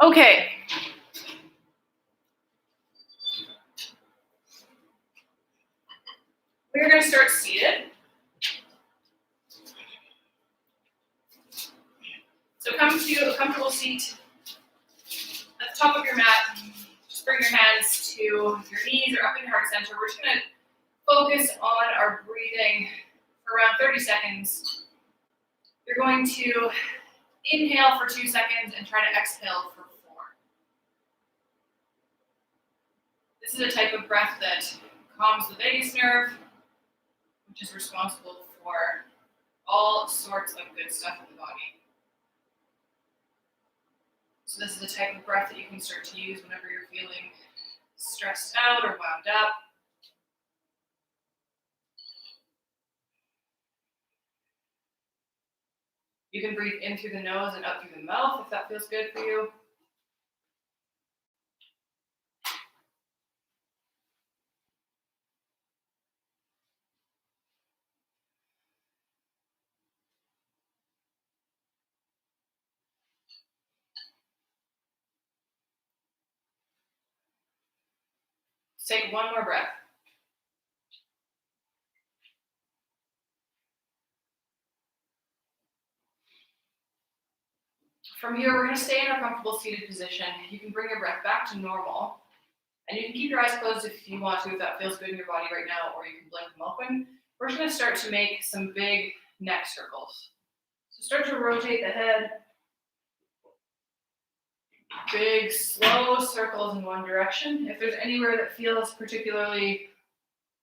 Okay. We're going to start seated. So come to a comfortable seat at the top of your mat. Just bring your hands to your knees or up in your heart center. We're just going to focus on our breathing for around 30 seconds. You're going to inhale for 2 seconds and try to exhale for 4. This is a type of breath that calms the vagus nerve, which is responsible for all sorts of good stuff in the body. So this is a type of breath that you can start to use whenever you're feeling stressed out or wound up. You can breathe in through the nose and out through the mouth if that feels good for you. Take one more breath. From here, we're going to stay in our comfortable seated position. You can bring your breath back to normal. And you can keep your eyes closed if you want to, if that feels good in your body right now, or you can blink them open. We're just going to start to make some big neck circles. So start to rotate the head. Big, slow circles in one direction. If there's anywhere that feels particularly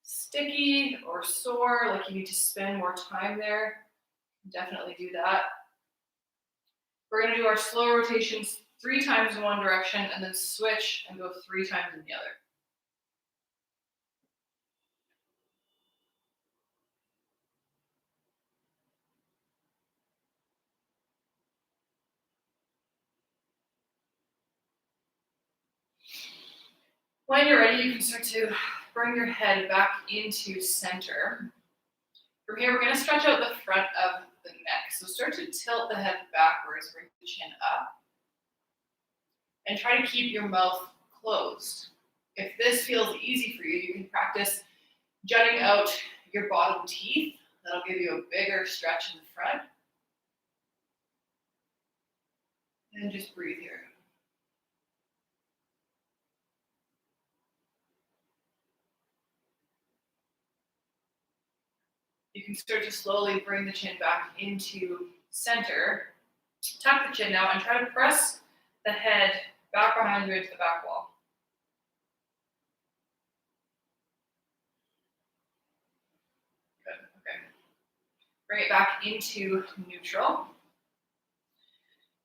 sticky or sore, like you need to spend more time there, definitely do that. We're going to do our slow rotations 3 times in one direction and then switch and go 3 times in the other. When you're ready, you can start to bring your head back into center. From here, we're going to stretch out the front of the neck. So start to tilt the head backwards, bring the chin up. And try to keep your mouth closed. If this feels easy for you, you can practice jutting out your bottom teeth. That'll give you a bigger stretch in the front. And just breathe here. You can start to slowly bring the chin back into center. Tuck the chin now and try to press the head back behind you into the back wall. Good, okay. Bring it back into neutral.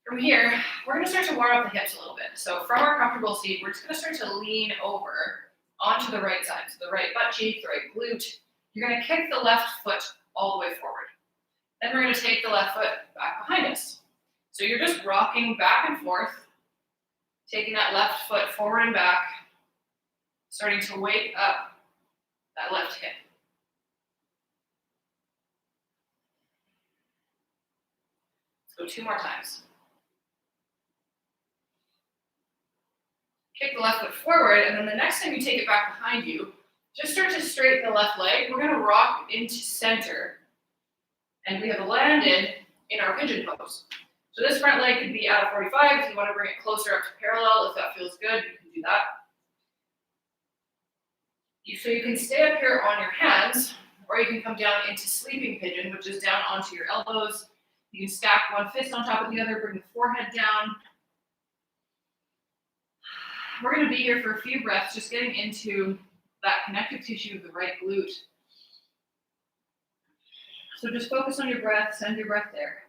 From here, we're going to start to warm up the hips a little bit. So from our comfortable seat, we're just going to start to lean over onto the right side. So the right butt cheek, the right glute. You're going to kick the left foot all the way forward. Then we're going to take the left foot back behind us. So you're just rocking back and forth, taking that left foot forward and back, starting to wake up that left hip. Let's go 2 more times. Kick the left foot forward, and then the next time you take it back behind you, just start to straighten the left leg. We're going to rock into center, and we have landed in our pigeon pose. So this front leg could be at a 45. If you want to bring it closer up to parallel, if that feels good, you can do that. So you can stay up here on your hands, or you can come down into sleeping pigeon, which is down onto your elbows. You can stack one fist on top of the other, bring the forehead down. We're going to be here for a few breaths, just getting into that connective tissue of the right glute. So just focus on your breath, send your breath there.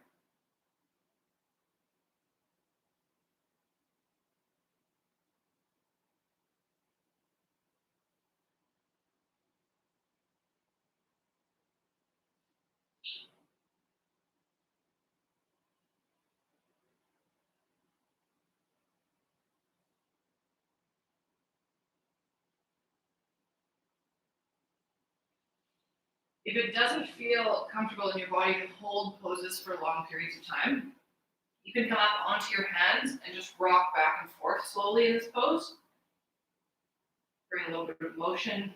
If it doesn't feel comfortable in your body to hold poses for long periods of time, You can come up onto your hands and just rock back and forth slowly in this pose. Bring a little bit of motion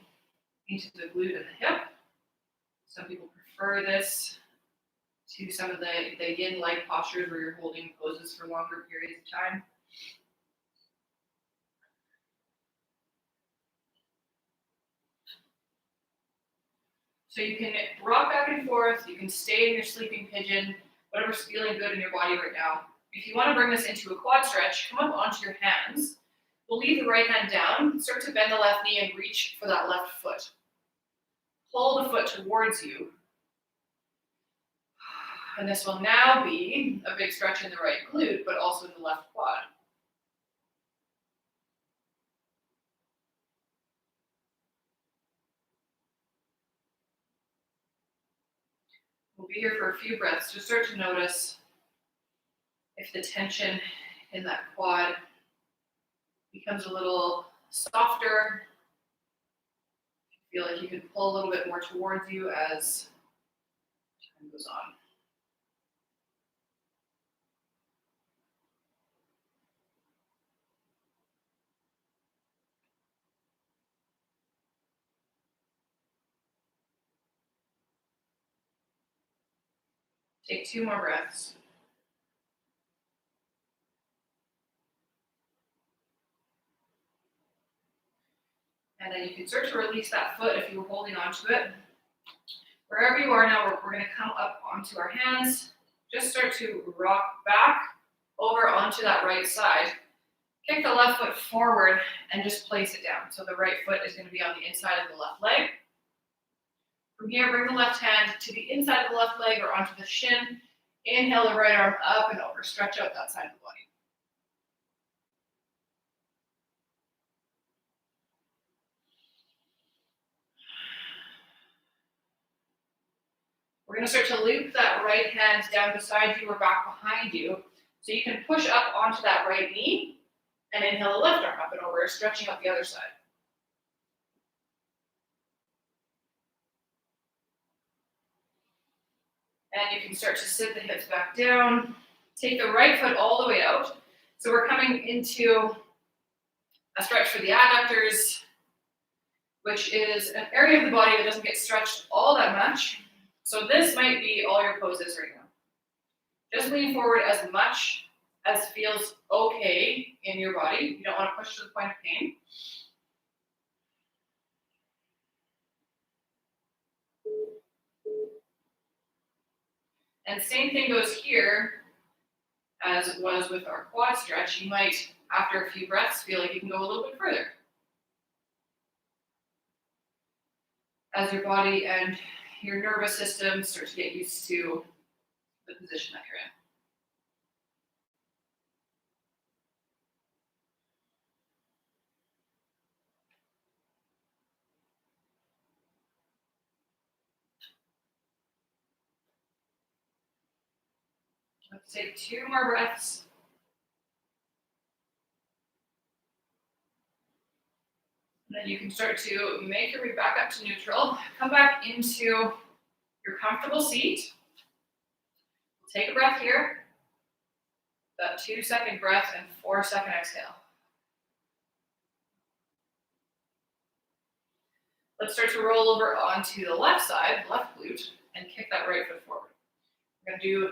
into the glute and the hip. Some people prefer this to some of the yin-like postures where you're holding poses for longer periods of time. So you can rock back and forth, you can stay in your sleeping pigeon, whatever's feeling good in your body right now. If you want to bring this into a quad stretch, come up onto your hands. We'll leave the right hand down, start to bend the left knee and reach for that left foot. Pull the foot towards you. And this will now be a big stretch in the right glute, but also in the left quad. We'll be here for a few breaths. Just start to notice if the tension in that quad becomes a little softer. Feel like you can pull a little bit more towards you as time goes on. Take 2 more breaths. And then you can start to release that foot if you were holding onto it. Wherever you are now, we're going to come up onto our hands. Just start to rock back over onto that right side. Kick the left foot forward and just place it down. So the right foot is going to be on the inside of the left leg. From here, bring the left hand to the inside of the left leg or onto the shin. Inhale the right arm up and over. Stretch out that side of the body. We're going to start to loop that right hand down beside you or back behind you. So you can push up onto that right knee and inhale the left arm up and over, stretching out the other side. And you can start to sit the hips back down. Take the right foot all the way out. So we're coming into a stretch for the adductors, which is an area of the body that doesn't get stretched all that much. So this might be all your poses right now. Just lean forward as much as feels okay in your body. You don't want to push to the point of pain. And same thing goes here as it was with our quad stretch. You might, after a few breaths, feel like you can go a little bit further. As your body and your nervous system start to get used to the position that you're in. Let's take 2 more breaths. And then you can start to make your way back up to neutral. Come back into your comfortable seat. Take a breath here. That 2-second breath and 4-second exhale. Let's start to roll over onto the left side, left glute, and kick that right foot forward. We're going to do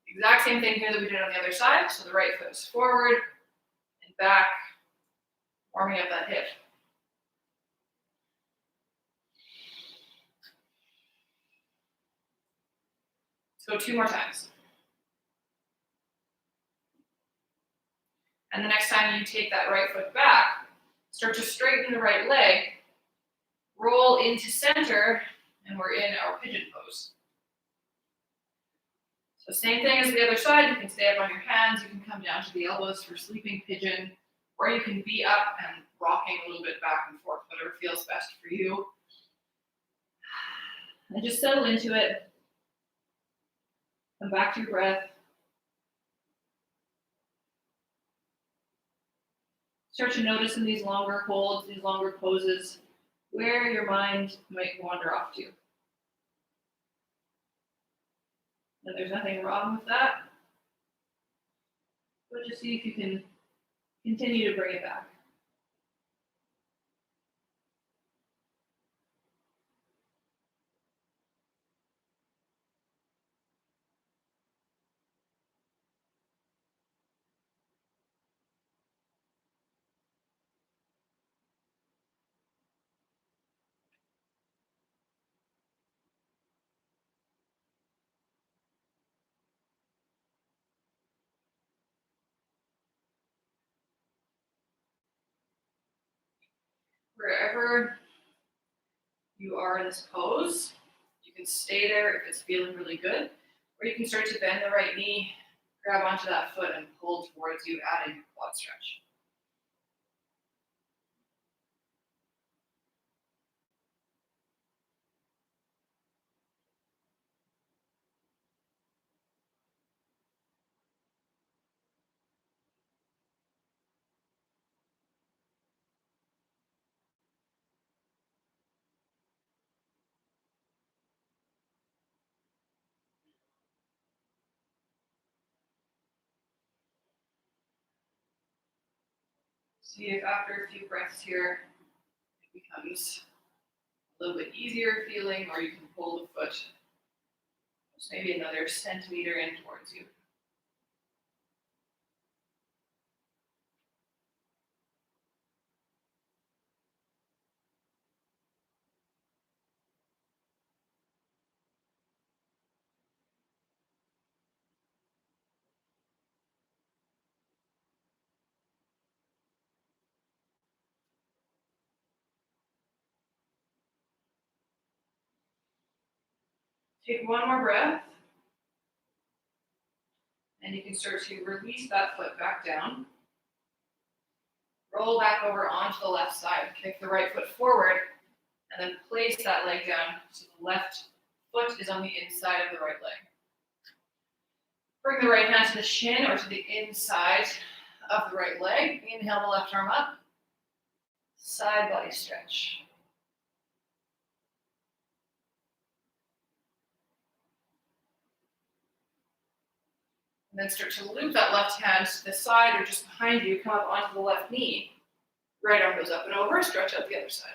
the exact same thing here that we did on the other side. So the right foot is forward and back, warming up that hip. Let's go 2 more times. And the next time you take that right foot back, start to straighten the right leg, roll into center, and we're in our pigeon pose. So same thing as the other side, you can stay up on your hands, you can come down to the elbows for sleeping pigeon, or you can be up and rocking a little bit back and forth, whatever feels best for you. And just settle into it. Come back to your breath. Start to notice in these longer holds, these longer poses, where your mind might wander off to. And there's nothing wrong with that. But just see if you can continue to bring it back. Wherever you are in this pose, you can stay there if it's feeling really good, or you can start to bend the right knee, grab onto that foot and pull towards you, adding a quad stretch. See if after a few breaths here, it becomes a little bit easier feeling, or you can pull the foot just maybe another centimeter in towards you. Take one more breath, and you can start to release that foot back down. Roll back over onto the left side. Kick the right foot forward, and then place that leg down so the left foot is on the inside of the right leg. Bring the right hand to the shin or to the inside of the right leg. Inhale the left arm up. Side body stretch. And then start to loop that left hand to the side or just behind you. Come up onto the left knee. Right arm goes up and over. Stretch out the other side.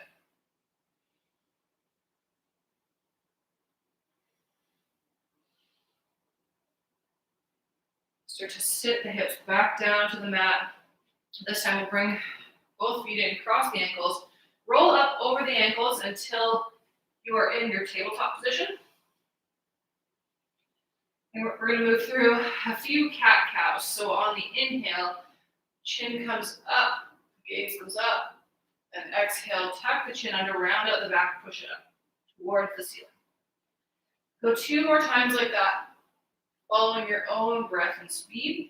Start to sit the hips back down to the mat. This time we'll bring both feet in, cross the ankles, roll up over the ankles until you are in your tabletop position. And we're going to move through a few cat-cows. So on the inhale, chin comes up, gaze goes up, and exhale, tuck the chin under, round out the back, push it up towards the ceiling. Go 2 more times like that, following your own breath and speed.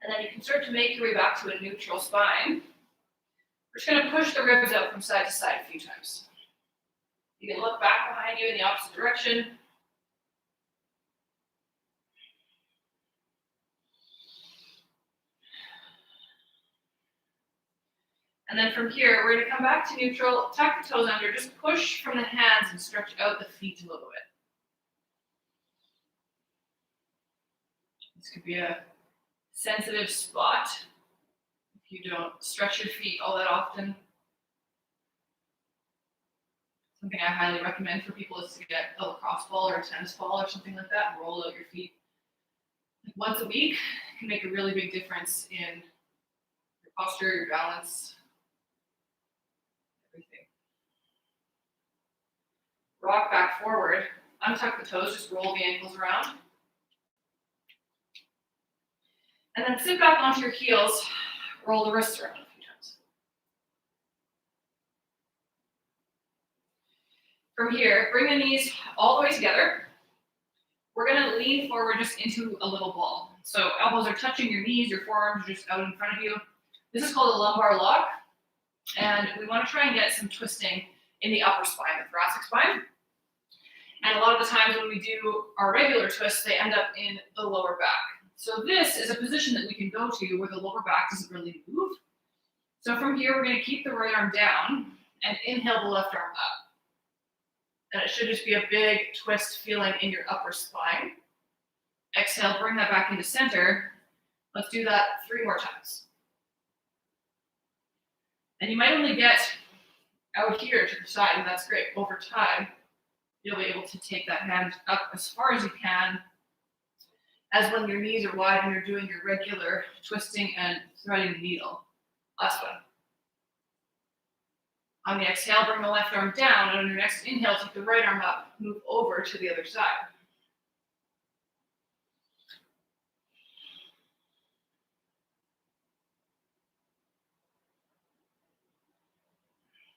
And then you can start to make your way back to a neutral spine. We're just going to push the ribs out from side to side a few times. You can look back behind you in the opposite direction. And then from here, we're going to come back to neutral, tuck the toes under, just push from the hands and stretch out the feet a little bit. This could be a sensitive spot if you don't stretch your feet all that often. Something I highly recommend for people is to get a lacrosse ball or a tennis ball or something like that and roll out your feet once a week. It can make a really big difference in your posture, your balance, everything. Rock back forward, untuck the toes, just roll the ankles around. And then sit back onto your heels, roll the wrists around a few times. From here, bring the knees all the way together. We're going to lean forward just into a little ball. So elbows are touching your knees, your forearms are just out in front of you. This is called a lumbar lock. And we want to try and get some twisting in the upper spine, the thoracic spine. And a lot of the times when we do our regular twists, they end up in the lower back. So this is a position that we can go to where the lower back doesn't really move. So from here, we're going to keep the right arm down and inhale the left arm up. And it should just be a big twist feeling in your upper spine. Exhale, bring that back into center. Let's do that 3 more times. And you might only get out here to the side, and that's great. Over time, you'll be able to take that hand up as far as you can, as when your knees are wide and you're doing your regular twisting and threading the needle. Last one. On the exhale, bring the left arm down, and on your next inhale, take the right arm up, move over to the other side.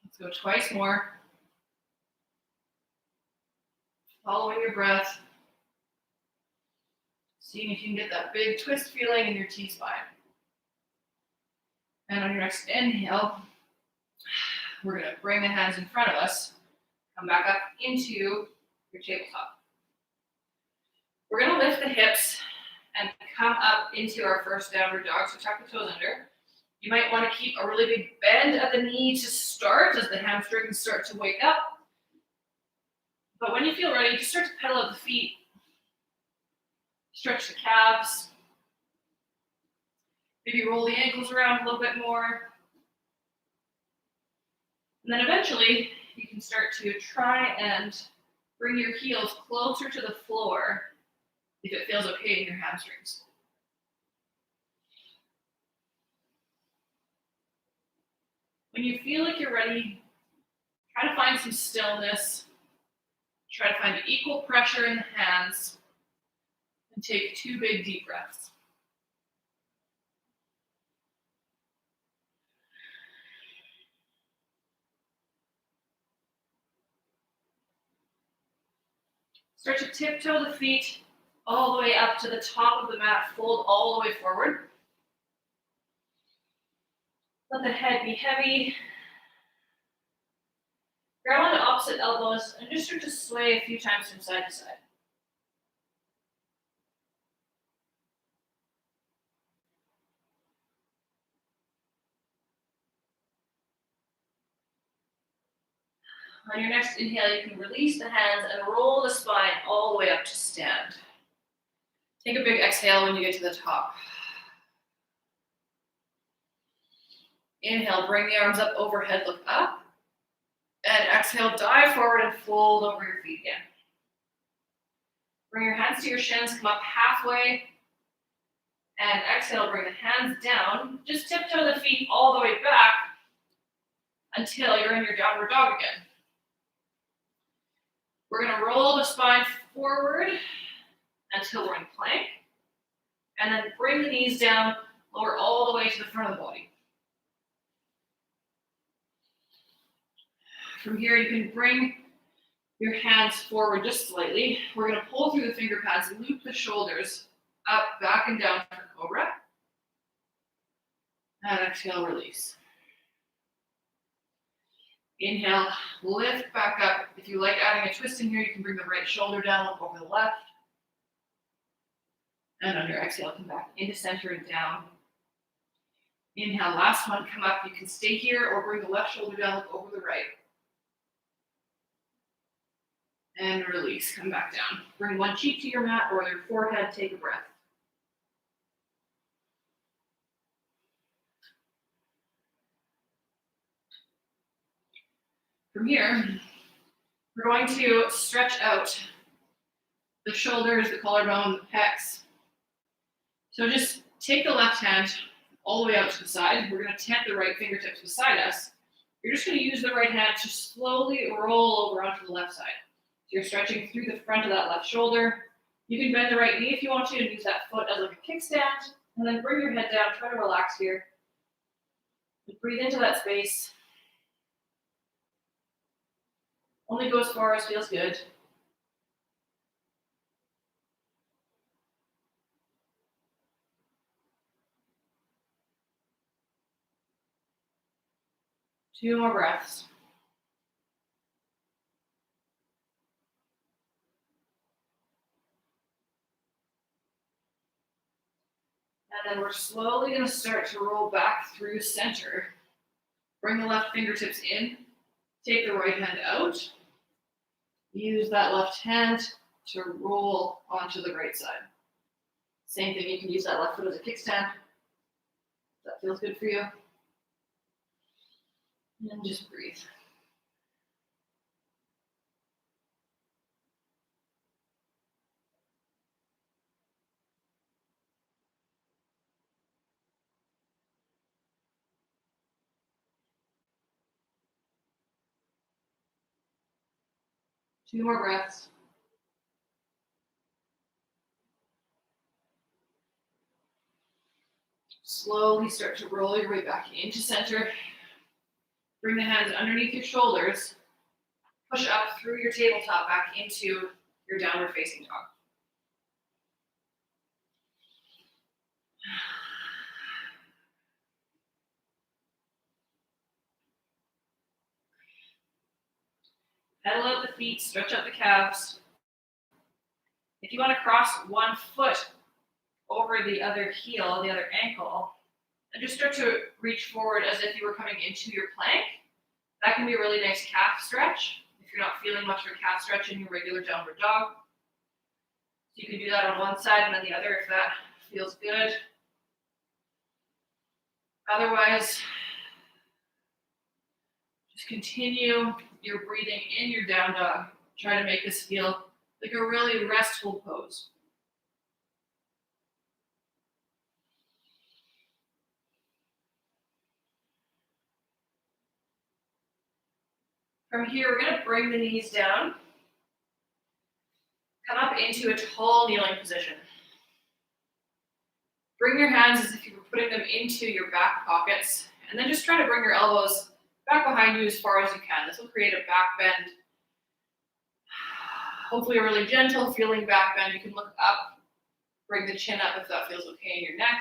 Let's go twice more. Following your breath. Seeing if you can get that big twist feeling in your T-spine. And on your next inhale, we're going to bring the hands in front of us, come back up into your tabletop. We're going to lift the hips and come up into our first downward dog, so tuck the toes under. You might want to keep a really big bend at the knee to start as the hamstrings start to wake up. But when you feel ready, just start to pedal out the feet, stretch the calves, maybe roll the ankles around a little bit more. And then eventually, you can start to try and bring your heels closer to the floor if it feels okay in your hamstrings. When you feel like you're ready, try to find some stillness. Try to find equal pressure in the hands. And take 2 big deep breaths. Start to tiptoe the feet all the way up to the top of the mat, fold all the way forward. Let the head be heavy. Grab onto opposite elbows and just start to sway a few times from side to side. On your next inhale, you can release the hands and roll the spine all the way up to stand. Take a big exhale when you get to the top. Inhale, bring the arms up overhead, look up. And exhale, dive forward and fold over your feet again. Bring your hands to your shins, come up halfway. And exhale, bring the hands down. Just tiptoe the feet all the way back until you're in your downward dog again. We're going to roll the spine forward until we're in plank. And then bring the knees down, lower all the way to the front of the body. From here, you can bring your hands forward just slightly. We're going to pull through the finger pads, loop the shoulders up, back, and down for cobra. And exhale, release. Inhale, lift back up. If you like adding a twist in here, you can bring the right shoulder down, look over the left. And on your exhale, come back into center and down. Inhale, last one, come up. You can stay here or bring the left shoulder down, look over the right. And release, come back down. Bring one cheek to your mat or your forehead, take a breath. From here, we're going to stretch out the shoulders, the collarbone, the pecs. So just take the left hand all the way out to the side. We're going to tap the right fingertips beside us. You're just going to use the right hand to slowly roll over onto the left side. So you're stretching through the front of that left shoulder. You can bend the right knee if you want to and use that foot as like a kickstand. And then bring your head down. Try to relax here. Breathe into that space. Only go as far as feels good. Two more breaths. And then we're slowly going to start to roll back through center. Bring the left fingertips in. Take the right hand out. Use that left hand to roll onto the right side. Same thing, you can use that left foot as a kickstand. If that feels good for you. And just breathe. Two more breaths. Slowly start to roll your way back into center. Bring the hands underneath your shoulders. Push up through your tabletop back into your downward facing dog. Pedal out the feet, stretch out the calves. If you want to cross one foot over the other heel, the other ankle, and just start to reach forward as if you were coming into your plank, that can be a really nice calf stretch if you're not feeling much of a calf stretch in your regular downward dog. So you can do that on one side and then the other if that feels good. Otherwise, just continue your breathing in your down dog. Try to make this feel like a really restful pose. From here, we're going to bring the knees down. Come up into a tall kneeling position. Bring your hands as if you were putting them into your back pockets, and then just try to bring your elbows back behind you as far as you can. This will create a back bend. Hopefully a really gentle feeling back bend. You can look up, bring the chin up if that feels okay in your neck.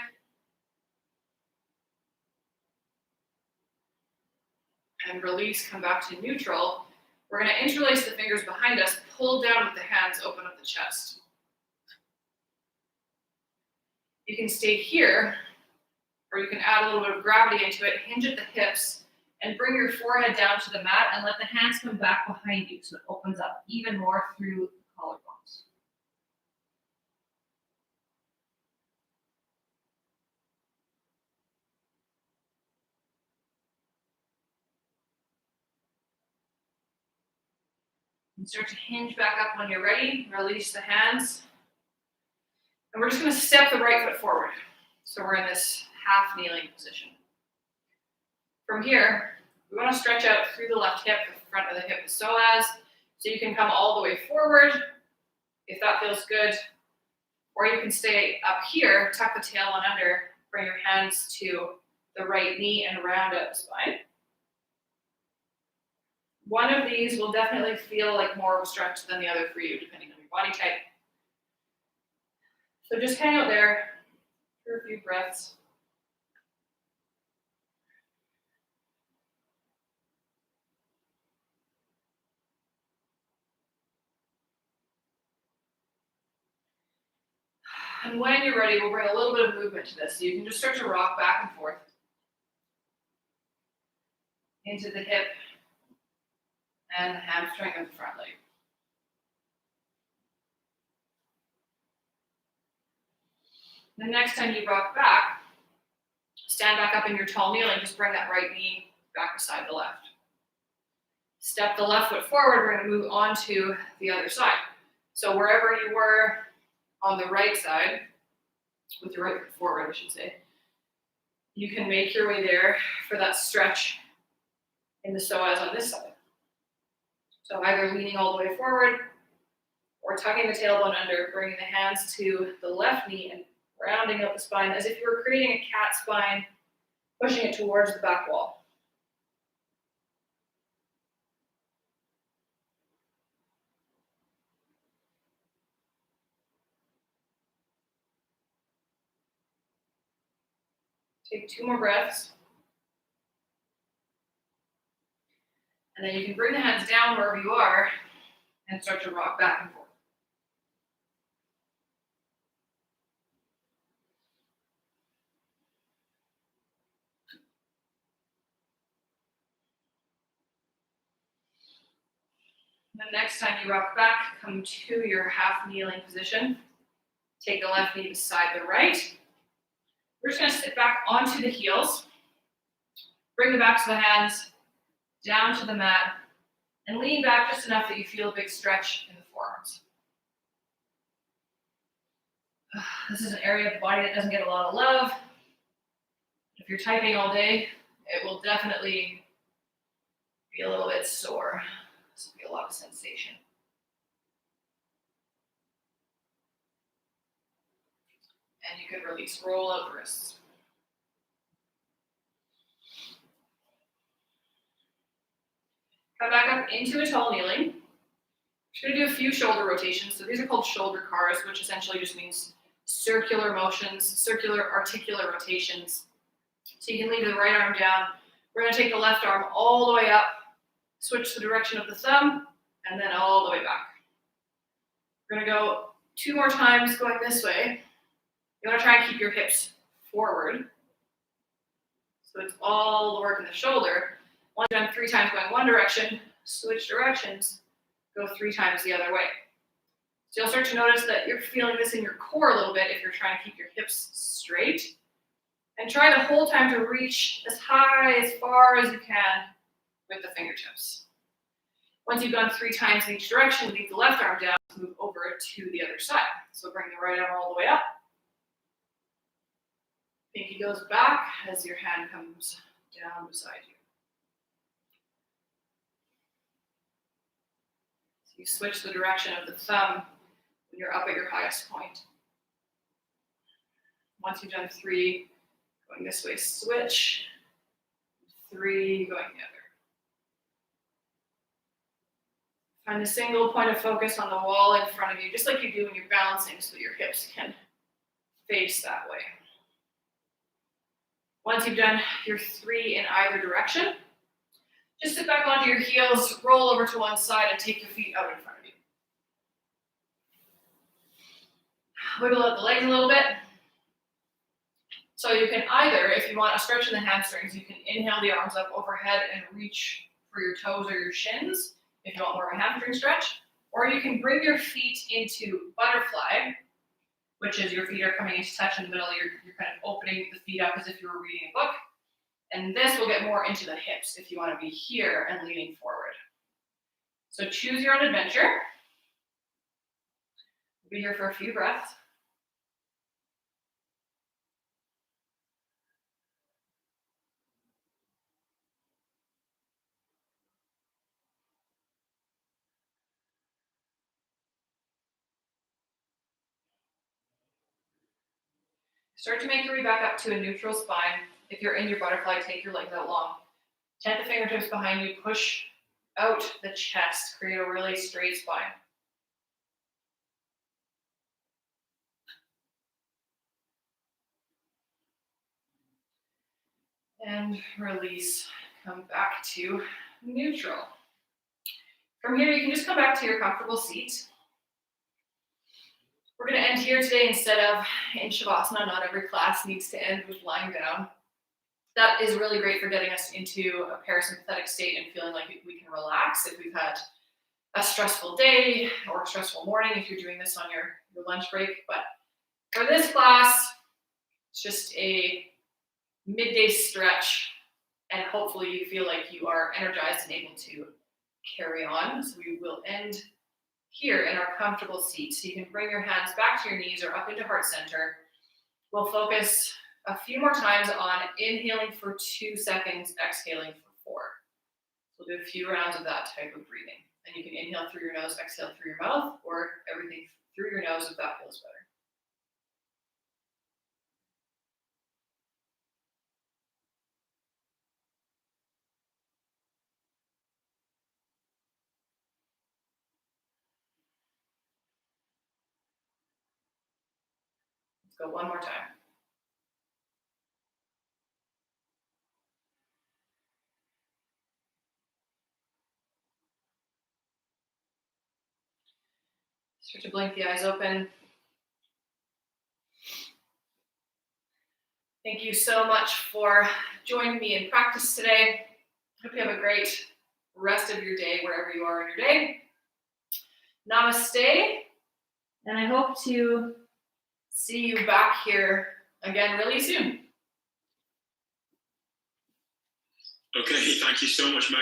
And release, come back to neutral. We're going to interlace the fingers behind us, pull down with the hands, open up the chest. You can stay here, or you can add a little bit of gravity into it, hinge at the hips, and bring your forehead down to the mat and let the hands come back behind you so it opens up even more through the collarbones. And start to hinge back up when you're ready. Release the hands. And we're just going to step the right foot forward. So we're in this half kneeling position. From here, we want to stretch out through the left hip. The front of the hip is psoas. So you can come all the way forward if that feels good. Or you can stay up here, tuck the tailbone under, bring your hands to the right knee and round out the spine. One of these will definitely feel like more of a stretch than the other for you, depending on your body type. So just hang out there for a few breaths. And when you're ready, we'll bring a little bit of movement to this. So you can just start to rock back and forth into the hip and the hamstring of the front leg. The next time you rock back, stand back up in your tall kneeling, just bring that right knee back beside the left. Step the left foot forward, we're going to move on to the other side. So wherever you were on the right side, with your right foot forward, I should say, you can make your way there for that stretch in the psoas on this side. So either leaning all the way forward or tucking the tailbone under, bringing the hands to the left knee and rounding out the spine as if you were creating a cat spine, pushing it towards the back wall. Take 2 more breaths. And then you can bring the hands down wherever you are and start to rock back and forth. And the next time you rock back, come to your half kneeling position. Take the left knee beside the right. We're just going to sit back onto the heels. Bring the backs of the hands down to the mat and lean back just enough that you feel a big stretch in the forearms. This is an area of the body that doesn't get a lot of love. If you're typing all day, it will definitely be a little bit sore. This will be a lot of sensation. And you could release, roll out the wrists. Come back up into a tall kneeling. We're going to do a few shoulder rotations. So these are called shoulder cars, which essentially just means circular motions, circular articular rotations. So you can leave the right arm down. We're going to take the left arm all the way up, switch the direction of the thumb, and then all the way back. We're going to go 2 more times going this way. You want to try and keep your hips forward. So it's all the work in the shoulder. Once you've done 3 times going one direction, switch directions, go 3 times the other way. So you'll start to notice that you're feeling this in your core a little bit if you're trying to keep your hips straight. And try the whole time to reach as high, as far as you can with the fingertips. Once you've done 3 times in each direction, leave the left arm down, move over to the other side. So bring the right arm all the way up. Pinky goes back as your hand comes down beside you. So you switch the direction of the thumb when you're up at your highest point. Once you've done 3, going this way, switch. 3, going the other. Find a single point of focus on the wall in front of you, just like you do when you're balancing, so that your hips can face that way. Once you've done your 3 in either direction, just sit back onto your heels, roll over to one side, and take your feet out in front of you. Wiggle out the legs a little bit. So you can either, if you want a stretch in the hamstrings, you can inhale the arms up overhead and reach for your toes or your shins if you want more of a hamstring stretch. Or you can bring your feet into butterfly, which is your feet are coming into touch in the middle. You're kind of opening the feet up as if you were reading a book. And this will get more into the hips if you want to be here and leaning forward. So choose your own adventure. We'll be here for a few breaths. Start to make your way back up to a neutral spine. If you're in your butterfly, take your legs out long. Tent the fingertips behind you, push out the chest, create a really straight spine. And release, come back to neutral. From here, you can just come back to your comfortable seat. We're going to end here today instead of in Shavasana. Not every class needs to end with lying down. That is really great for getting us into a parasympathetic state and feeling like we can relax if we've had a stressful day or a stressful morning if you're doing this on your lunch break. But for this class, it's just a midday stretch, and hopefully you feel like you are energized and able to carry on. So we will end here in our comfortable seat. So you can bring your hands back to your knees or up into heart center. We'll focus a few more times on inhaling for 2 seconds, exhaling for 4. So we'll do a few rounds of that type of breathing. And you can inhale through your nose, exhale through your mouth, or everything through your nose if that feels better. Let's go one more time. Start to blink the eyes open. Thank you so much for joining me in practice today. Hope you have a great rest of your day wherever you are in your day. Namaste. And I hope to see you back here again really soon. Okay, thank you so much, Maggie.